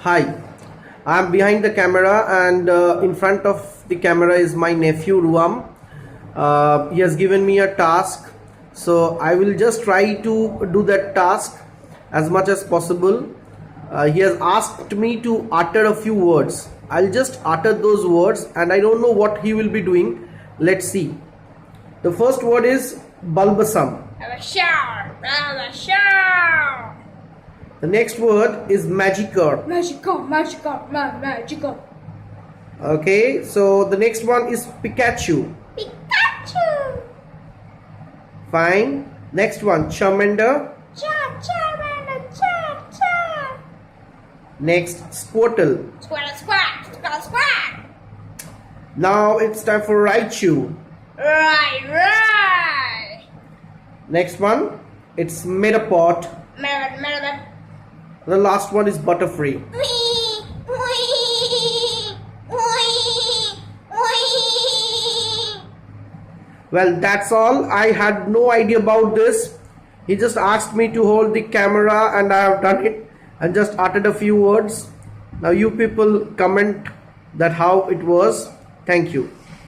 Hi, I'm behind the camera and in front of the camera is my nephew Ruam. He has given me a task, so I will just try to do that task as much as possible. He has asked me to utter a few words. I'll just utter those words and I don't know what he will be doing. Let's see. The first word is bulbosum. The next word is magikarp. Magical. Okay, so the next one is Pikachu. Pikachu. Fine. Next one, Charmander. Cha. Next, Squirtle. Squat. Now it's time for Raichu. Right. Next one, it's Metapod. The last one is Butterfree. Well, that's all. I had no idea about this. He just asked me to hold the camera and I have done it and just uttered a few words. Now you people comment that how it was. Thank you.